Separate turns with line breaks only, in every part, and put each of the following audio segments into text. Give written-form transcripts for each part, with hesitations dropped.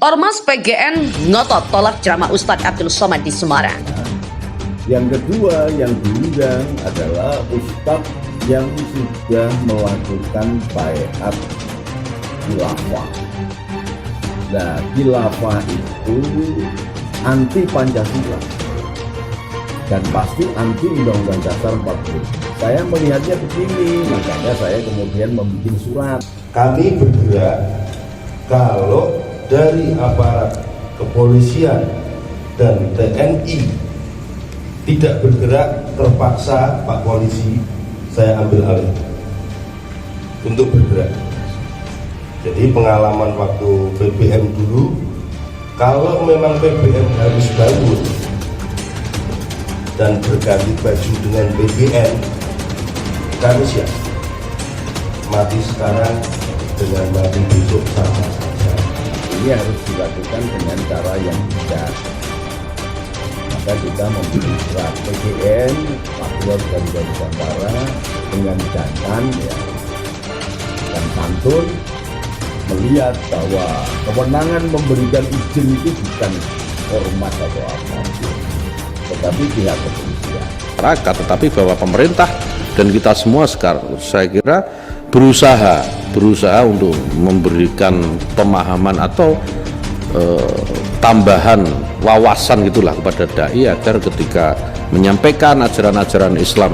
Ormas PGN ngotot tolak ceramah Ustadz Abdul Somad di Semarang.
Yang kedua yang diundang adalah Ustadz yang sudah melakukan baiat khilafah. Nah, khilafah itu anti Pancasila dan pasti anti Undang-Undang Dasar 40. Saya melihatnya begini, makanya saya kemudian membuat surat.
Kami bergerak kalau dari aparat kepolisian dan TNI tidak bergerak, terpaksa Pak Polisi saya ambil alih untuk bergerak. Jadi pengalaman waktu BBM dulu, kalau memang BBM harus bangun dan berganti baju dengan BBM, kami siap. Mati sekarang dengan mati besok sama saja.
Ini harus dilakukan dengan cara yang bijak. Maka kita memilih surat PGN, Patriot Garuda Nusantara dengan jantan dan santun melihat bahwa kewenangan memberikan izin itu bukan ormas atau apa, tetapi pihak kepolisian.
Tetapi bahwa pemerintah dan kita semua sekarang saya kira berusaha untuk memberikan pemahaman atau tambahan wawasan gitulah kepada dai agar ketika menyampaikan ajaran-ajaran Islam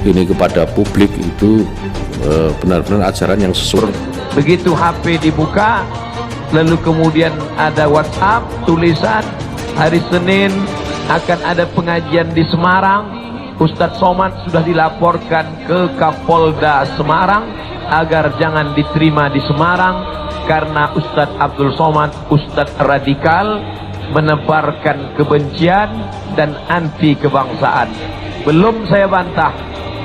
ini kepada publik itu benar-benar ajaran yang sesuai.
Begitu HP dibuka, lalu kemudian ada WhatsApp tulisan hari Senin akan ada pengajian di Semarang. Ustadz Somad sudah dilaporkan ke Kapolda Semarang agar jangan diterima di Semarang karena Ustadz Abdul Somad Ustadz radikal, menebarkan kebencian dan anti kebangsaan. Belum saya bantah,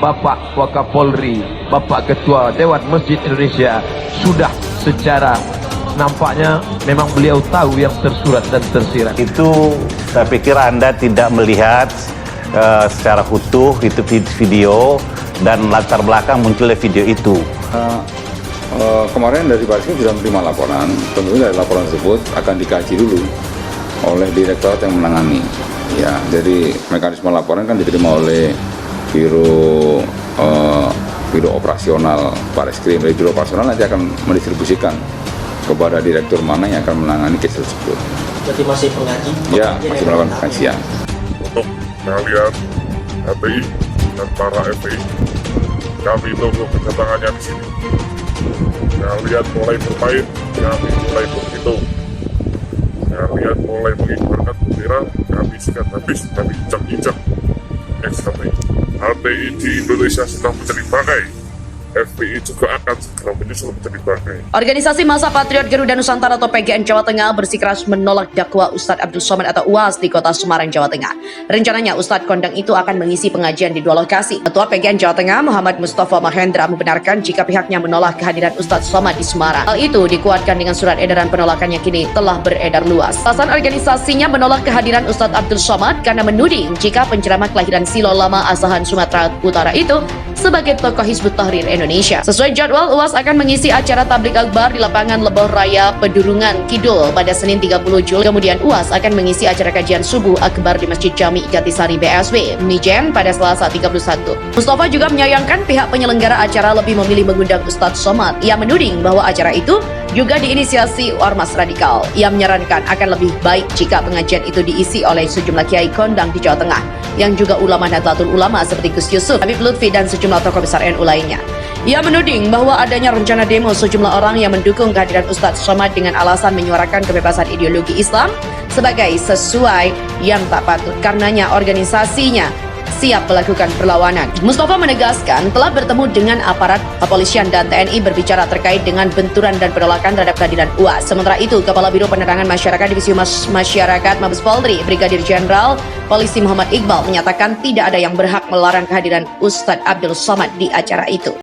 Bapak Wakapolri, Bapak Ketua Dewan Masjid Indonesia sudah secara nampaknya memang beliau tahu yang tersurat dan tersirat.
Itu saya pikir Anda tidak melihat secara utuh itu video dan latar belakang munculnya video itu.
Kemarin dari Baris Krim sudah menerima laporan. Tentunya dari laporan tersebut akan dikaji dulu oleh direktorat yang menangani. Ya, jadi mekanisme laporan kan diterima oleh biro operasional Baris Krim. Dari biro operasional nanti akan mendistribusikan kepada direktur mana yang akan menangani case tersebut.
Jadi masih pengaji?
Ya, masih melakukan pengkajian.
Untuk kalian FPI dan para FPI, kami tunggu kedatangannya di sini. Kalian mulai bermain, kami mulai berhitung. Kalian mulai mengibarkan bendera, kami sikat habis, kami injak-injak. HTI di Indonesia sedang mencari bangkai. FPI juga akan segera menyusul menjadi bangkai.
Organisasi Massa Patriot Garuda Nusantara atau PGN Jawa Tengah bersikeras menolak dakwah Ustadz Abdul Somad atau UAS di kota Semarang, Jawa Tengah. Rencananya Ustadz kondang itu akan mengisi pengajian di dua lokasi. Ketua PGN Jawa Tengah Muhammad Mustafa Mahendra membenarkan jika pihaknya menolak kehadiran Ustadz Somad di Semarang. Hal itu dikuatkan dengan surat edaran penolakan yang kini telah beredar luas. Alasan organisasinya menolak kehadiran Ustadz Abdul Somad karena menuding jika penceramah kelahiran Silo Lama Asahan Sumatera Utara itu sebagai tokoh Hizbut Tahrir Indonesia. Sesuai jadwal, UAS akan mengisi acara tablik akbar di lapangan Leboh Raya Pedurungan Kidul pada Senin 30 Juli. Kemudian UAS akan mengisi acara kajian subuh akbar di Masjid Jami Jatisari BSW Mijen pada Selasa 31. Mustafa juga menyayangkan pihak penyelenggara acara lebih memilih mengundang Ustadz Somad. Ia menuding bahwa acara itu juga diinisiasi ormas radikal. Ia menyarankan akan lebih baik jika pengajian itu diisi oleh sejumlah kiai kondang di Jawa Tengah yang juga ulama Nahdlatul Ulama seperti Gus Yusuf, Habib Lutfi dan sejumlah tokoh besar NU lainnya. Ia menuding bahwa adanya rencana demo sejumlah orang yang mendukung kehadiran Ustadz Somad dengan alasan menyuarakan kebebasan ideologi Islam sebagai sesuai yang tak patut. Karenanya organisasinya siap melakukan perlawanan. Mustafa menegaskan telah bertemu dengan aparat kepolisian dan TNI berbicara terkait dengan benturan dan penolakan terhadap kehadiran UAS. Sementara itu, Kepala Biro Penerangan Masyarakat Divisi Humas Masyarakat Mabes Polri, Brigadir Jenderal Polisi Muhammad Iqbal menyatakan tidak ada yang berhak melarang kehadiran Ustadz Abdul Somad di acara itu.